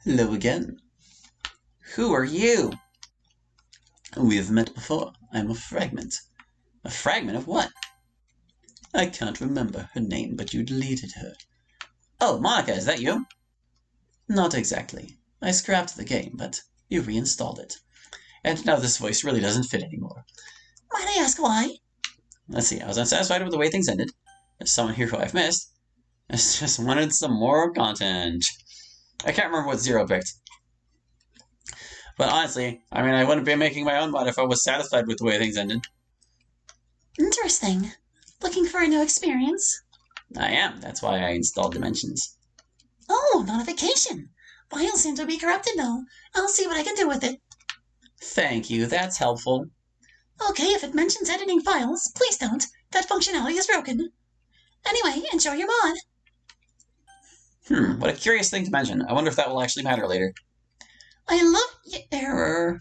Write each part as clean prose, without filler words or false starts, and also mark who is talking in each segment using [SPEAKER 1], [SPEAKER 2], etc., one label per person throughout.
[SPEAKER 1] Hello again. Who are you? We have met before. I'm a fragment. A fragment of what? I can't remember her name, but you deleted her. Oh, Monica, is that you? Not exactly. I scrapped the game, but you reinstalled it. And now this voice really doesn't fit anymore.
[SPEAKER 2] Might I ask why?
[SPEAKER 1] Let's see, I was unsatisfied with the way things ended. There's someone here who I've missed. I just wanted some more content. I can't remember what Zero picked. But honestly, I wouldn't be making my own mod if I was satisfied with the way things ended.
[SPEAKER 2] Interesting. Looking for a new experience?
[SPEAKER 1] I am. That's why I installed Dimensions.
[SPEAKER 2] Oh, notification. Files seem to be corrupted now. I'll see what I can do with it.
[SPEAKER 1] Thank you. That's helpful.
[SPEAKER 2] Okay, if it mentions editing files, please don't. That functionality is broken. Anyway, enjoy your mod.
[SPEAKER 1] What a curious thing to mention. I wonder if that will actually matter later.
[SPEAKER 2] I love
[SPEAKER 1] error.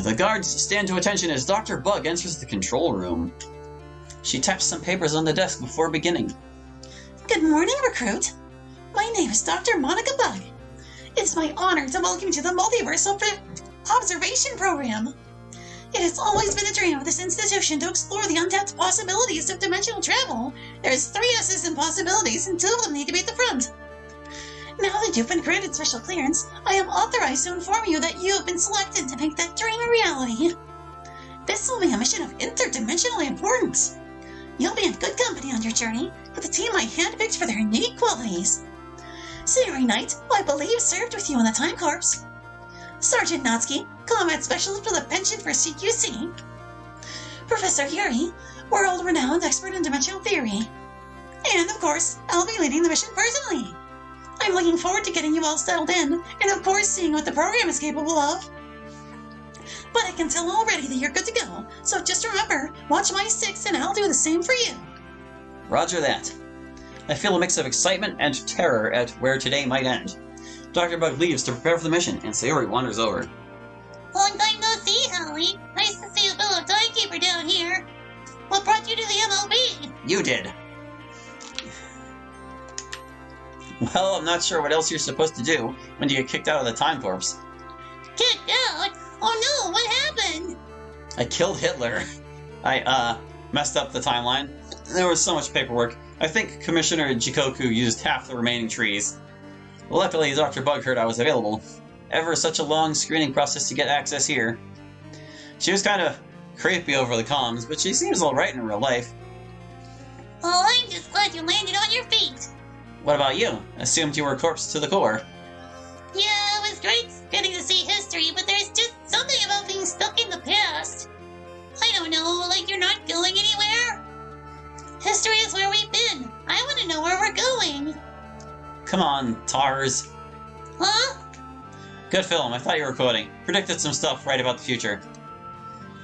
[SPEAKER 1] The guards stand to attention as Dr. Bug enters the control room. She taps some papers on the desk before beginning.
[SPEAKER 2] Good morning, recruit. My name is Dr. Monica Bug. It's my honor to welcome you to the Multiverse Observation Program. It has always been a dream of this institution to explore the untapped possibilities of dimensional travel. There's 3 S's in possibilities, and 2 of them need to be at the front. Now that you've been granted special clearance, I am authorized to inform you that you have been selected to make that dream a reality. This will be a mission of interdimensional importance. You'll be in good company on your journey with a team I handpicked for their unique qualities. Sayori Knight, who I believe served with you in the Time Corps. Sergeant Natsuki, Combat Specialist for the Pension for CQC. Professor Yuri, world-renowned expert in dimensional theory. And, of course, I'll be leading the mission personally. I'm looking forward to getting you all settled in, and of course seeing what the program is capable of. But I can tell already that you're good to go, so just remember, watch my 6 and I'll do the same for you.
[SPEAKER 1] Roger that. I feel a mix of excitement and terror at where today might end. Dr. Bug leaves to prepare for the mission, and Sayori wanders over.
[SPEAKER 2] Long time no see, Holly. Nice to see a fellow timekeeper down here. What brought you to the MOP?
[SPEAKER 1] You did. Well, I'm not sure what else you're supposed to do when you get kicked out of the Time Corps.
[SPEAKER 2] Kicked out? Oh no, what happened?
[SPEAKER 1] I killed Hitler. I, messed up the timeline. There was so much paperwork. I think Commissioner Jikoku used half the remaining trees. Luckily, Dr. Bug heard I was available. Ever such a long screening process to get access here. She was kind of creepy over the comms, but she seems alright in real life.
[SPEAKER 2] Well, I'm just glad you landed on your feet.
[SPEAKER 1] What about you? Assumed you were corpse to the core.
[SPEAKER 2] Yeah, it was great getting to see history, but there's just something about being stuck in the past. I don't know, like you're not going anywhere? History is where we've been. I want to know where we're going.
[SPEAKER 1] Come on, TARS.
[SPEAKER 2] Huh?
[SPEAKER 1] Good film, I thought you were quoting. Predicted some stuff right about the future.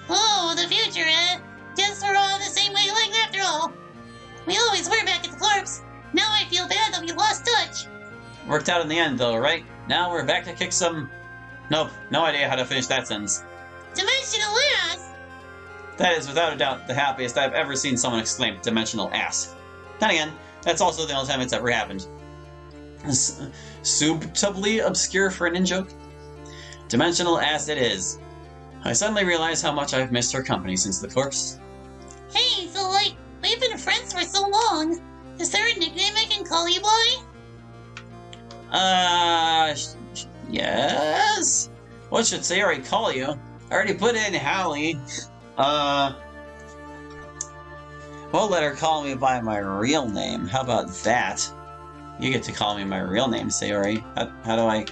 [SPEAKER 2] Oh, the future, eh? Guess we're all on the same wavelength after all. We always were back at the Corps. Now I feel bad that we lost touch.
[SPEAKER 1] Worked out in the end, though, right? Now we're back to kick some... Nope, no idea how to finish that sentence.
[SPEAKER 2] Dimensional ass!
[SPEAKER 1] That is, without a doubt, the happiest I've ever seen someone exclaim dimensional ass. Then again, that's also the only time it's ever happened. Subtly obscure for an in-joke? Dimensional ass it is. I suddenly realize how much I've missed her company since the Corps.
[SPEAKER 2] Hey, so we've been friends for so long. Is there a nickname I can call you by?
[SPEAKER 1] Yes? What should Sayori call you? I already put in Hallie. We'll let her call me by my real name. How about that? You get to call me my real name, Sayori. How do I...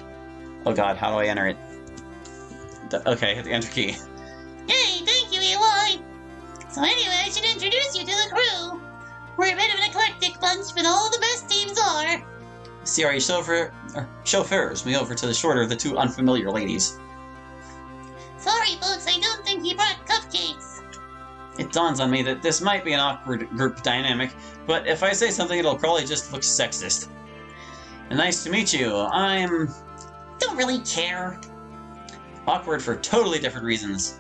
[SPEAKER 1] Oh god, how do I enter it? Okay, hit the enter key.
[SPEAKER 2] Hey, thank you, Eli. So anyway, I should introduce you to the crew. We're a bit of an eclectic bunch, but all the best teams are.
[SPEAKER 1] Sayori chauffeurs me over to the shorter of the 2 unfamiliar ladies.
[SPEAKER 2] Sorry, folks, I don't think he brought cupcakes.
[SPEAKER 1] It dawns on me that this might be an awkward group dynamic, but if I say something, it'll probably just look sexist. Nice to meet you. I'm...
[SPEAKER 2] Don't really care.
[SPEAKER 1] Awkward for totally different reasons.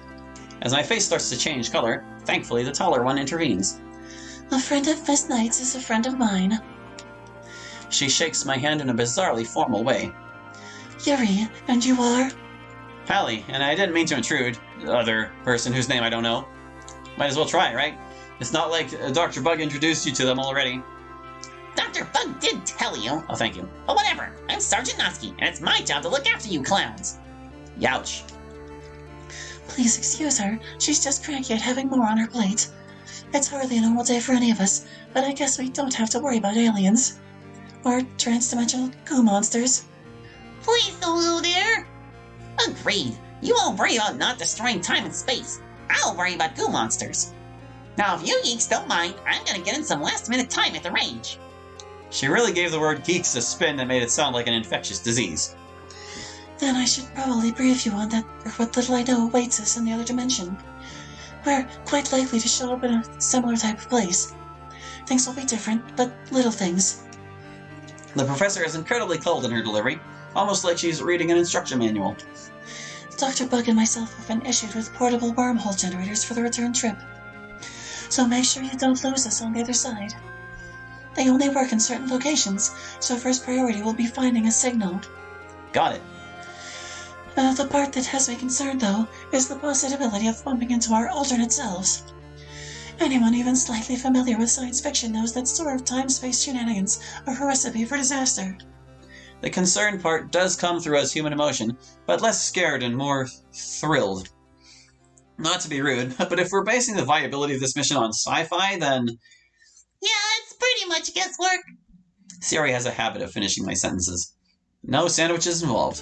[SPEAKER 1] As my face starts to change color, thankfully the taller one intervenes.
[SPEAKER 2] A friend of Miss Knight's is a friend of mine.
[SPEAKER 1] She shakes my hand in a bizarrely formal way.
[SPEAKER 2] Yuri, and you are?
[SPEAKER 1] Hallie, and I didn't mean to intrude. The other person whose name I don't know. Might as well try, right? It's not like Dr. Bug introduced you to them already.
[SPEAKER 3] Dr. Bug did tell you.
[SPEAKER 1] Oh, thank you.
[SPEAKER 3] But whatever, I'm Sergeant Noski, and it's my job to look after you clowns.
[SPEAKER 1] Youch.
[SPEAKER 2] Please excuse her. She's just cranky at having more on her plate. It's hardly a normal day for any of us, but I guess we don't have to worry about aliens. Or trans-dimensional goo monsters.
[SPEAKER 3] Please don't go there. Agreed. You all worry about not destroying time and space. I'll worry about goo monsters. Now, if you geeks don't mind, I'm gonna get in some last-minute time at the range.
[SPEAKER 1] She really gave the word geeks a spin that made it sound like an infectious disease.
[SPEAKER 2] Then I should probably brief you on that, or what little I know awaits us in the other dimension. We're quite likely to show up in a similar type of place. Things will be different, but little things.
[SPEAKER 1] The professor is incredibly cold in her delivery, almost like she's reading an instruction manual.
[SPEAKER 2] Dr. Bug and myself have been issued with portable wormhole generators for the return trip. So make sure you don't lose us on the other side. They only work in certain locations, so first priority will be finding a signal.
[SPEAKER 1] Got it.
[SPEAKER 2] The part that has me concerned, though, is the possibility of bumping into our alternate selves. Anyone even slightly familiar with science fiction knows that sort of time-space shenanigans are a recipe for disaster.
[SPEAKER 1] The concerned part does come through as human emotion, but less scared and more thrilled. Not to be rude, but if we're basing the viability of this mission on sci-fi, then...
[SPEAKER 3] Yeah, it's pretty much guesswork.
[SPEAKER 1] Siri has a habit of finishing my sentences. No sandwiches involved.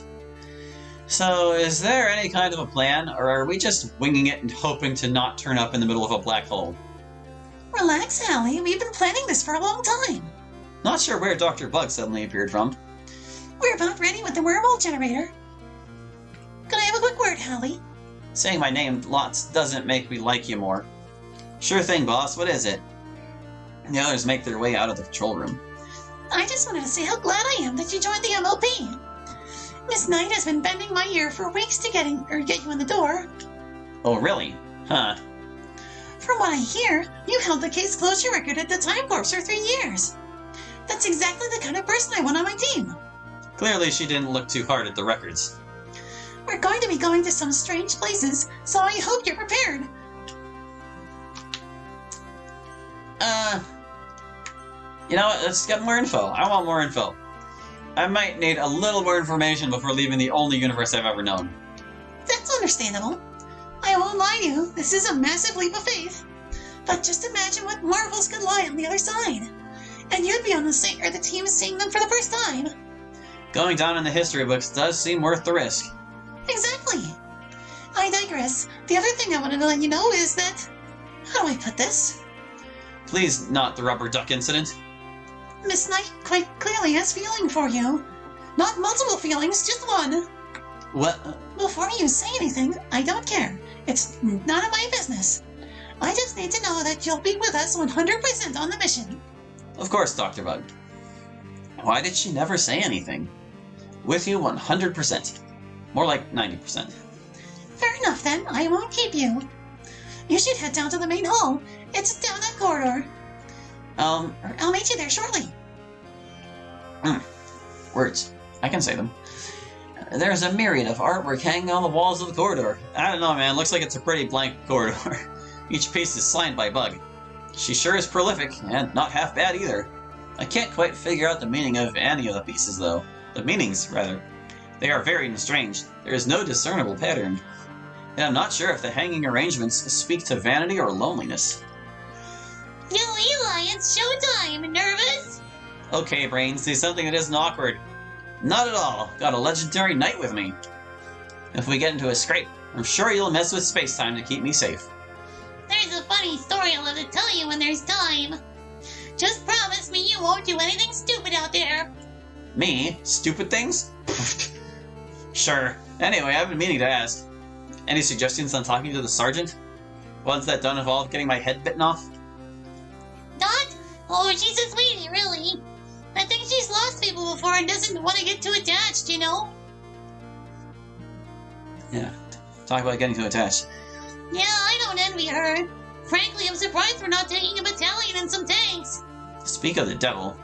[SPEAKER 1] So, is there any kind of a plan, or are we just winging it and hoping to not turn up in the middle of a black hole?
[SPEAKER 2] Relax, Hallie. We've been planning this for a long time.
[SPEAKER 1] Not sure where Dr. Bug suddenly appeared from.
[SPEAKER 2] We're about ready with the wormhole generator. Can I have a quick word, Hallie?
[SPEAKER 1] Saying my name lots doesn't make me like you more. Sure thing, boss. What is it? The others make their way out of the control room.
[SPEAKER 2] I just wanted to say how glad I am that you joined the MOP. Miss Knight has been bending my ear for weeks to get you in the door.
[SPEAKER 1] Oh, really? Huh.
[SPEAKER 2] From what I hear, you held the case closure record at the Time Corps for 3 years. That's exactly the kind of person I want on my team.
[SPEAKER 1] Clearly she didn't look too hard at the records.
[SPEAKER 2] We're going to be going to some strange places, so I hope you're prepared.
[SPEAKER 1] You know what? Let's get more info. I want more info. I might need a little more information before leaving the only universe I've ever known.
[SPEAKER 2] That's understandable. I won't lie to you, this is a massive leap of faith. But just imagine what marvels could lie on the other side. And you'd be on the team seeing them for the first time.
[SPEAKER 1] Going down in the history books does seem worth the risk.
[SPEAKER 2] Exactly. I digress. The other thing I wanted to let you know is that... How do I put this?
[SPEAKER 1] Please, not the rubber duck incident.
[SPEAKER 2] Miss Knight quite clearly has feeling for you. Not multiple feelings, just one.
[SPEAKER 1] What?
[SPEAKER 2] Before you say anything, I don't care. It's none of my business. I just need to know that you'll be with us 100% on the mission.
[SPEAKER 1] Of course, Dr. Bug. Why did she never say anything? With you 100%. More like 90%.
[SPEAKER 2] Fair enough then, I won't keep you. You should head down to the main hall. It's down that corridor. I'll meet you there shortly.
[SPEAKER 1] Words. I can say them. There's a myriad of artwork hanging on the walls of the corridor. I don't know, man. Looks like it's a pretty blank corridor. Each piece is signed by Bug. She sure is prolific, and not half bad either. I can't quite figure out the meaning of any of the pieces, though. The meanings, rather. They are varied and strange. There is no discernible pattern. And I'm not sure if the hanging arrangements speak to vanity or loneliness.
[SPEAKER 3] Yo, Eli, it's showtime! Nervous?
[SPEAKER 1] Okay, Brains, do something that isn't awkward. Not at all. Got a legendary knight with me. If we get into a scrape, I'm sure you'll mess with space-time to keep me safe.
[SPEAKER 3] There's a funny story I'll have to tell you when there's time. Just promise me you won't do anything stupid out there.
[SPEAKER 1] Me? Stupid things? Sure. Anyway, I've been meaning to ask. Any suggestions on talking to the sergeant? Ones that don't involve getting my head bitten off?
[SPEAKER 3] Dot? Oh, she's a sweetie, really. I think she's lost people before and doesn't want to get too attached, you know?
[SPEAKER 1] Yeah, talk about getting too attached.
[SPEAKER 3] Yeah, I don't envy her. Frankly, I'm surprised we're not taking a battalion and some tanks.
[SPEAKER 1] Speak of the devil.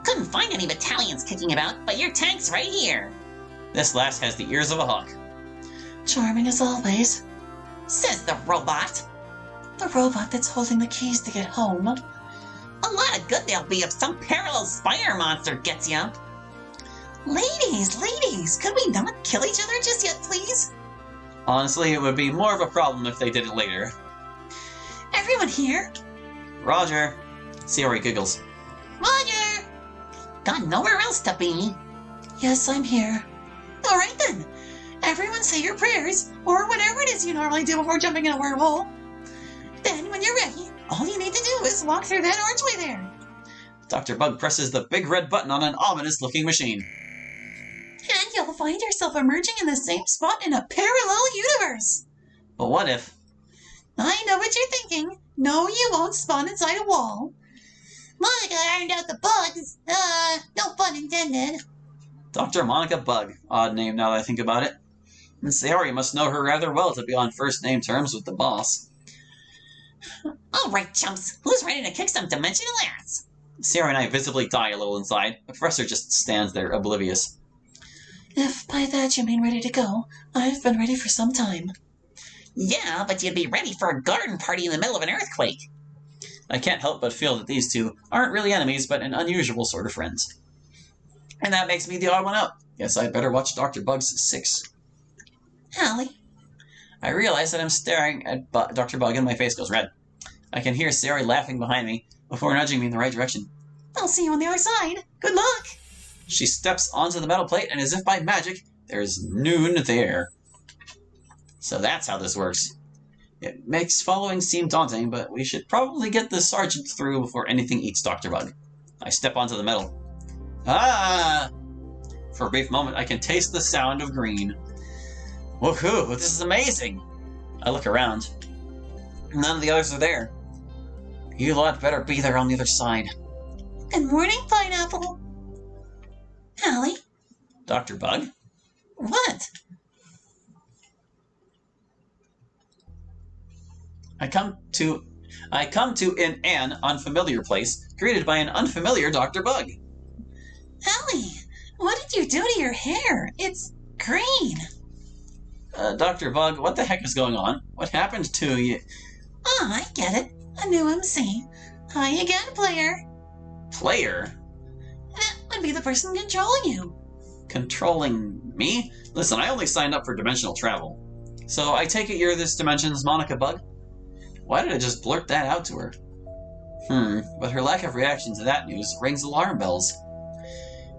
[SPEAKER 3] Couldn't find any battalions kicking about, but your tank's right here.
[SPEAKER 1] This lass has the ears of a hawk.
[SPEAKER 2] Charming as always.
[SPEAKER 3] Says the robot.
[SPEAKER 2] The robot that's holding the keys to get home.
[SPEAKER 3] A lot of good there'll be if some parallel spider monster gets ya.
[SPEAKER 2] Ladies, could we not kill each other just yet, please?
[SPEAKER 1] Honestly, it would be more of a problem if they did it later.
[SPEAKER 2] Everyone here?
[SPEAKER 1] Roger. Sayori giggles.
[SPEAKER 3] Roger. Got nowhere else to be.
[SPEAKER 2] Yes, I'm here. All right then. Everyone say your prayers, or whatever it is you normally do before jumping in a wormhole. Then, when you're ready, all you need to do is walk through that archway there.
[SPEAKER 1] Dr. Bug presses the big red button on an ominous-looking machine.
[SPEAKER 2] And you'll find yourself emerging in the same spot in a parallel universe.
[SPEAKER 1] But what if...
[SPEAKER 2] I know what you're thinking. No, you won't spawn inside a wall. Monica ironed out the bugs. No pun intended.
[SPEAKER 1] Dr. Monica Bug. Odd name now that I think about it. And Sayori must know her rather well to be on first-name terms with the boss.
[SPEAKER 3] All right, chumps. Who's ready to kick some dimensional ass?
[SPEAKER 1] Sayori and I visibly die a little inside. The professor just stands there, oblivious.
[SPEAKER 2] If by that you mean ready to go, I've been ready for some time.
[SPEAKER 3] Yeah, but you'd be ready for a garden party in the middle of an earthquake.
[SPEAKER 1] I can't help but feel that these two aren't really enemies, but an unusual sort of friends. And that makes me the odd one out. Guess I'd better watch Dr. Bug's 6.
[SPEAKER 2] Hallie.
[SPEAKER 1] I realize that I'm staring at Dr. Bug and my face goes red. I can hear Sayori laughing behind me before nudging me in the right direction.
[SPEAKER 2] I'll see you on the other side. Good luck.
[SPEAKER 1] She steps onto the metal plate, and as if by magic, there's noon there. So that's how this works. It makes following seem daunting, but we should probably get the sergeant through before anything eats Dr. Bug. I step onto the metal. Ah! For a brief moment, I can taste the sound of green. Woohoo! This is amazing! I look around. None of the others are there. You lot better be there on the other side.
[SPEAKER 2] Good morning, Pineapple. Hallie?
[SPEAKER 1] Dr. Bug?
[SPEAKER 2] What?
[SPEAKER 1] I come to in an unfamiliar place, greeted by an unfamiliar Dr. Bug.
[SPEAKER 2] Hallie, what did you do to your hair? It's green.
[SPEAKER 1] Dr. Bug, what the heck is going on? What happened to you?
[SPEAKER 2] Oh, I get it. A new MC. Hi again, player.
[SPEAKER 1] Player?
[SPEAKER 2] That would be the person controlling you.
[SPEAKER 1] Controlling me? Listen, I only signed up for dimensional travel. So I take it you're this dimension's Monica Bug? Why did I just blurt that out to her? But her lack of reaction to that news rings alarm bells.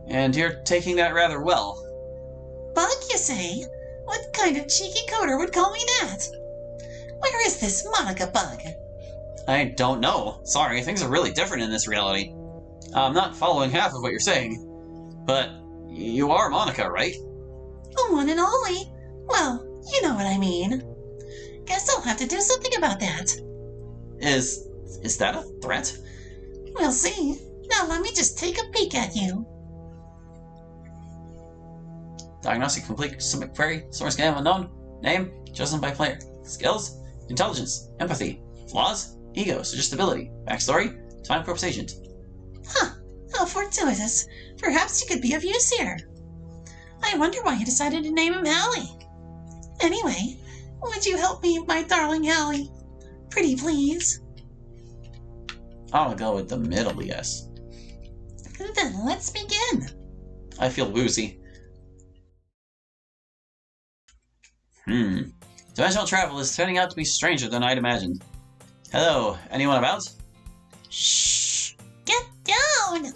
[SPEAKER 1] And you're taking that rather well.
[SPEAKER 2] Bug, you say? What kind of cheeky coder would call me that? Where is this Monica Bug?
[SPEAKER 1] I don't know. Sorry, things are really different in this reality. I'm not following half of what you're saying. But you are Monica, right?
[SPEAKER 2] Oh, one and only. Well, you know what I mean. Guess I'll have to do something about that.
[SPEAKER 1] Is that a threat?
[SPEAKER 2] We'll see. Now let me just take a peek at you.
[SPEAKER 1] Diagnostic complete. Submit query. Source name unknown. Name chosen by player. Skills: intelligence, empathy, flaws, ego, suggestibility, backstory, time corpse agent.
[SPEAKER 2] Huh. How fortuitous. Perhaps you could be of use here. I wonder why you decided to name him Hallie. Anyway, would you help me, my darling Hallie? Pretty please.
[SPEAKER 1] I'll go with the middle, yes.
[SPEAKER 2] Then let's begin.
[SPEAKER 1] I feel woozy. Dimensional travel is turning out to be stranger than I'd imagined. Hello, anyone about?
[SPEAKER 2] Shh! Get down!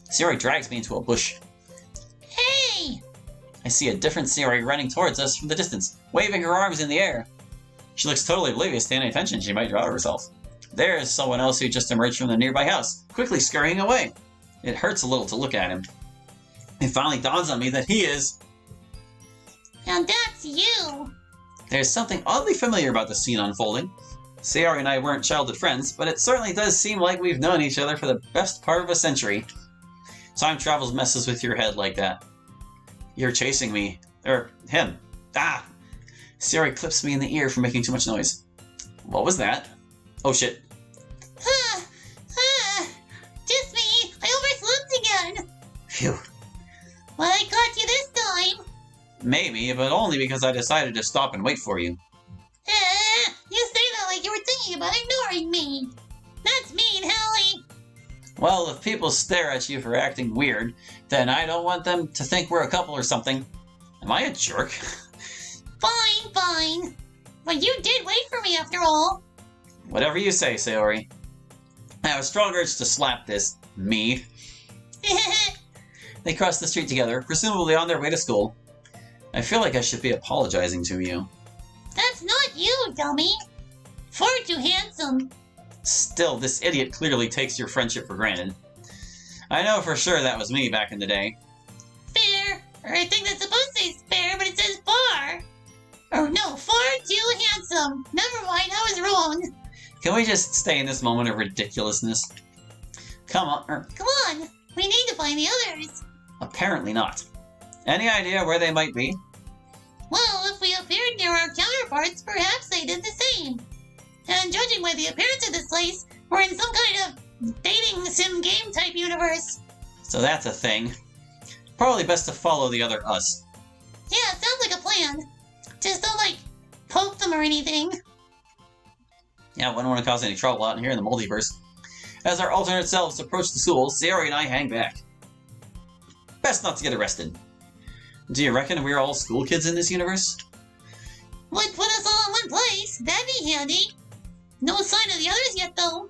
[SPEAKER 1] Sayori drags me into a bush.
[SPEAKER 2] Hey!
[SPEAKER 1] I see a different Sayori running towards us from the distance, waving her arms in the air. She looks totally oblivious to any attention she might draw to herself. There's someone else who just emerged from the nearby house, quickly scurrying away. It hurts a little to look at him. It finally dawns on me that he is...
[SPEAKER 2] And that's you!
[SPEAKER 1] There's something oddly familiar about the scene unfolding. Sayori and I weren't childhood friends, but it certainly does seem like we've known each other for the best part of a century. Time travel messes with your head like that. You're chasing me. Or him. Ah! Sayori clips me in the ear for making too much noise. What was that? Oh shit.
[SPEAKER 2] Just me! I overslept again!
[SPEAKER 1] Phew.
[SPEAKER 2] Well, I caught you this time.
[SPEAKER 1] Maybe, but only because I decided to stop and wait for you.
[SPEAKER 2] You say that like you were thinking about ignoring me. That's mean, Hallie.
[SPEAKER 1] Well, if people stare at you for acting weird, then I don't want them to think we're a couple or something. Am I a jerk?
[SPEAKER 2] Fine, fine. But you did wait for me after all.
[SPEAKER 1] Whatever you say, Sayori. I have a strong urge to slap this me. They crossed the street together, presumably on their way to school. I feel like I should be apologizing to you.
[SPEAKER 2] That's not you, dummy. Far too handsome.
[SPEAKER 1] Still, this idiot clearly takes your friendship for granted. I know for sure that was me back in the day.
[SPEAKER 2] Fair. Or I think that's supposed to say fair, but it says far. Oh no, far too handsome. Never mind, I was wrong.
[SPEAKER 1] Can we just stay in this moment of ridiculousness? Come on.
[SPEAKER 2] Come on, we need to find the others.
[SPEAKER 1] Apparently not. Any idea where they might be?
[SPEAKER 2] Well, if we appeared near our counterparts, perhaps they did the same. And judging by the appearance of this place, we're in some kind of dating sim game type universe.
[SPEAKER 1] So that's a thing. Probably best to follow the other us.
[SPEAKER 2] Yeah, sounds like a plan. Just don't, poke them or anything.
[SPEAKER 1] Yeah, wouldn't want to cause any trouble out here in the multiverse. As our alternate selves approach the school, Sayori and I hang back. Best not to get arrested. Do you reckon we're all school kids in this universe?
[SPEAKER 2] Would put us all in one place. That'd be handy. No sign of the others yet, though.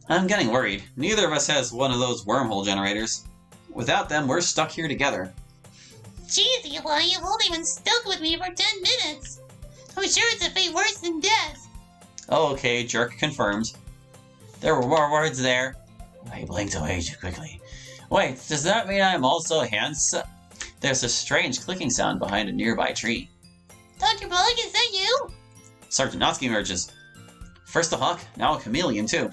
[SPEAKER 1] I'm getting worried. Neither of us has one of those wormhole generators. Without them, we're stuck here together.
[SPEAKER 2] Jeez, Eli, you've only been stuck with me for 10 minutes. I'm sure it's a fate worse than death.
[SPEAKER 1] Okay, jerk confirmed. There were more words there. I blinked away too quickly. Wait, does that mean I'm also handsome? There's a strange clicking sound behind a nearby tree.
[SPEAKER 2] Dr. Bug, is that you?
[SPEAKER 1] Sergeant Natsuki emerges. First a hawk, now a chameleon too.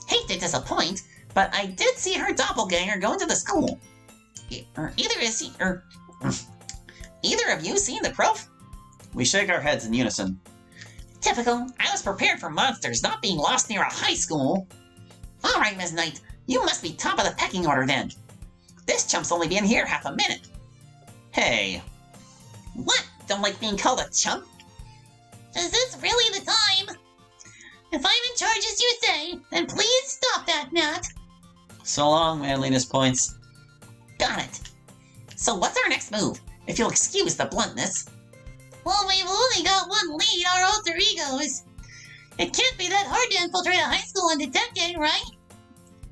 [SPEAKER 3] Hate to disappoint, but I did see her doppelganger go into the school. Either of you seen the proof?
[SPEAKER 1] We shake our heads in unison.
[SPEAKER 3] Typical. I was prepared for monsters not being lost near a high school. Alright, Ms. Knight. You must be top of the pecking order then. This chump's only been here half a minute.
[SPEAKER 1] Hey.
[SPEAKER 3] What? Don't like being called a chump?
[SPEAKER 2] Is this really the time? If I'm in charge as you say, then please stop that, Nat.
[SPEAKER 1] So long, manliness points.
[SPEAKER 3] Got it. So what's our next move? If you'll excuse the bluntness.
[SPEAKER 2] Well, we've only got one lead, our alter egos. It can't be that hard to infiltrate a high school and detect it, right?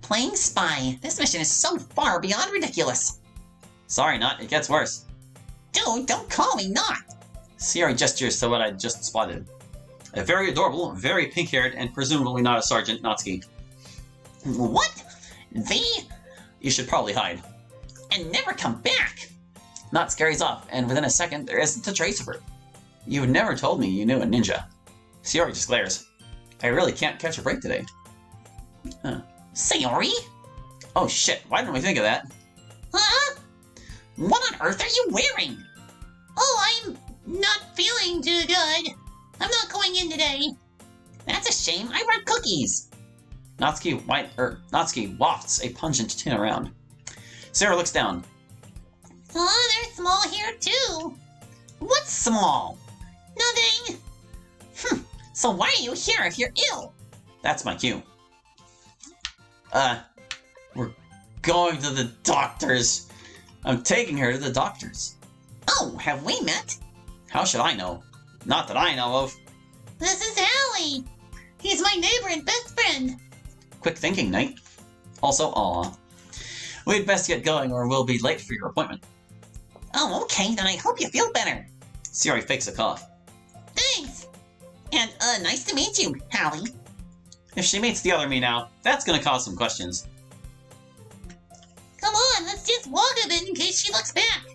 [SPEAKER 3] Playing spy. This mission is so far beyond ridiculous.
[SPEAKER 1] Sorry, Not. It gets worse.
[SPEAKER 3] Dude, don't call me Not.
[SPEAKER 1] Sayori gestures to what I just spotted. A very adorable, very pink-haired, and presumably not a Sergeant Natsuki.
[SPEAKER 3] What?
[SPEAKER 1] You should probably hide.
[SPEAKER 3] And never come back.
[SPEAKER 1] Not scares off, and within a second, there isn't a trace of her. You've never told me you knew a ninja. Sayori just glares. I really can't catch a break today.
[SPEAKER 3] Sayori?
[SPEAKER 1] Oh shit, why didn't we think of that?
[SPEAKER 2] Huh?
[SPEAKER 3] What on earth are you wearing?
[SPEAKER 2] Oh, I'm not feeling too good. I'm not going in today.
[SPEAKER 3] That's a shame. I brought cookies.
[SPEAKER 1] Natsuki wafts a pungent tin around. Sarah looks down.
[SPEAKER 2] Oh, they're small here too.
[SPEAKER 3] What's small?
[SPEAKER 2] Nothing.
[SPEAKER 3] So why are you here if you're ill?
[SPEAKER 1] That's my cue. We're going to the doctor's. I'm taking her to the doctor's.
[SPEAKER 3] Oh, have we met?
[SPEAKER 1] How should I know? Not that I know of.
[SPEAKER 2] This is Hallie. He's my neighbor and best friend.
[SPEAKER 1] Quick thinking, Knight. Also, aw. We'd best get going or we'll be late for your appointment.
[SPEAKER 3] Oh, okay, then I hope you feel better.
[SPEAKER 1] Sayori fakes a cough.
[SPEAKER 2] Thanks.
[SPEAKER 3] And, nice to meet you, Hallie.
[SPEAKER 1] If she meets the other me now, that's gonna cause some questions.
[SPEAKER 2] Come on, let's just walk a bit in case she looks back.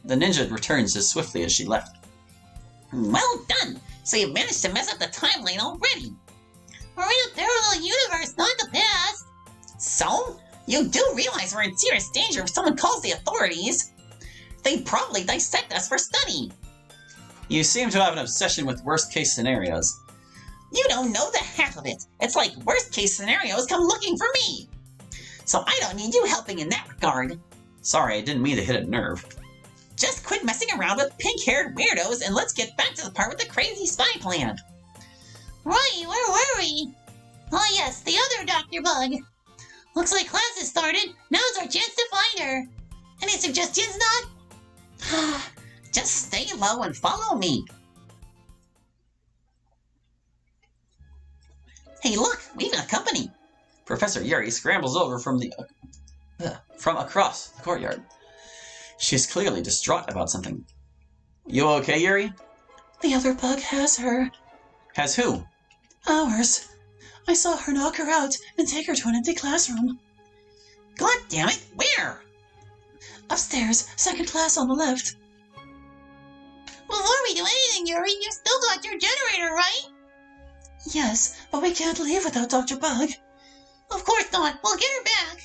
[SPEAKER 1] The ninja returns as swiftly as she left.
[SPEAKER 3] Well done! So you've managed to mess up the timeline already.
[SPEAKER 2] We're in a parallel universe, not the past.
[SPEAKER 3] So? You do realize we're in serious danger if someone calls the authorities. They'd probably dissect us for study.
[SPEAKER 1] You seem to have an obsession with worst-case scenarios.
[SPEAKER 3] You don't know the half of it. It's like worst-case scenarios come looking for me. So I don't need you helping in that regard.
[SPEAKER 1] Sorry, I didn't mean to hit a nerve.
[SPEAKER 3] Just quit messing around with pink-haired weirdos and let's get back to the part with the crazy spy plan.
[SPEAKER 2] Right, where were we? Oh yes, the other Dr. Bug. Looks like class has started. Now's our chance to find her. Any suggestions, Doc?
[SPEAKER 3] Just stay low and follow me. Hey, look, we've got company.
[SPEAKER 1] Professor Yuri scrambles over from across the courtyard. She's clearly distraught about something. You okay, Yuri?
[SPEAKER 2] The other bug has her.
[SPEAKER 1] Has who?
[SPEAKER 2] Ours. I saw her knock her out and take her to an empty classroom.
[SPEAKER 3] God damn it, where?
[SPEAKER 2] Upstairs, second class on the left. Before we do anything, Yuri, you still got your generator, right? Yes, but we can't leave without Dr. Bug. Of course not. We'll get her back.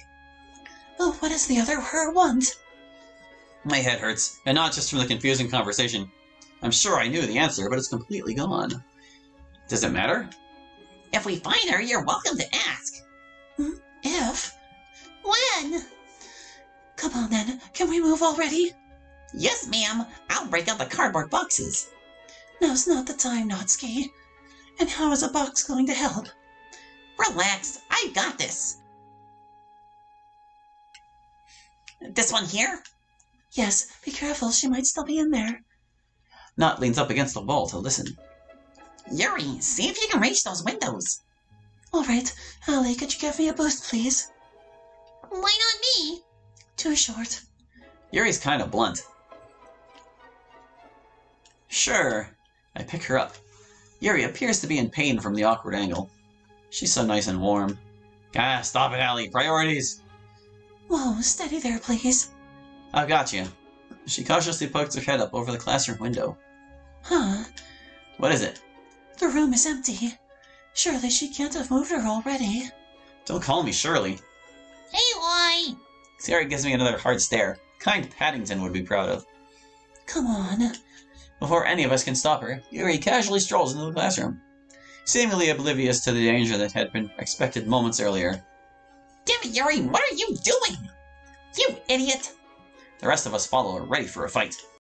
[SPEAKER 2] Oh, what does the other her want?
[SPEAKER 1] My head hurts, and not just from the confusing conversation. I'm sure I knew the answer, but it's completely gone. Does it matter?
[SPEAKER 3] If we find her, you're welcome to ask.
[SPEAKER 2] If? When? Come on then, can we move already?
[SPEAKER 3] Yes, ma'am. I'll break out the cardboard boxes.
[SPEAKER 2] Now's not the time, Natsuki. And how is a box going to help?
[SPEAKER 3] Relax, I've got this. This one here?
[SPEAKER 2] Yes, be careful, she might still be in there.
[SPEAKER 1] Nott leans up against the wall to listen.
[SPEAKER 3] Yuri, see if you can reach those windows.
[SPEAKER 2] All right, Allie, could you give me a boost, please? Why not me? Too short.
[SPEAKER 1] Yuri's kind of blunt. Sure. I pick her up. Yuri appears to be in pain from the awkward angle. She's so nice and warm. Ah, stop it, Allie. Priorities.
[SPEAKER 2] Whoa, steady there, please.
[SPEAKER 1] I've got you. She cautiously pokes her head up over the classroom window.
[SPEAKER 2] Huh?
[SPEAKER 1] What is it?
[SPEAKER 2] The room is empty. Surely she can't have moved her already.
[SPEAKER 1] Don't call me Shirley.
[SPEAKER 2] Hey, why?
[SPEAKER 1] Yuri gives me another hard stare. Kind Paddington would be proud of.
[SPEAKER 2] Come on.
[SPEAKER 1] Before any of us can stop her, Yuri casually strolls into the classroom, seemingly oblivious to the danger that had been expected moments earlier.
[SPEAKER 3] Damn it, Yuri, what are you doing? You idiot!
[SPEAKER 1] The rest of us follow her, ready for a fight.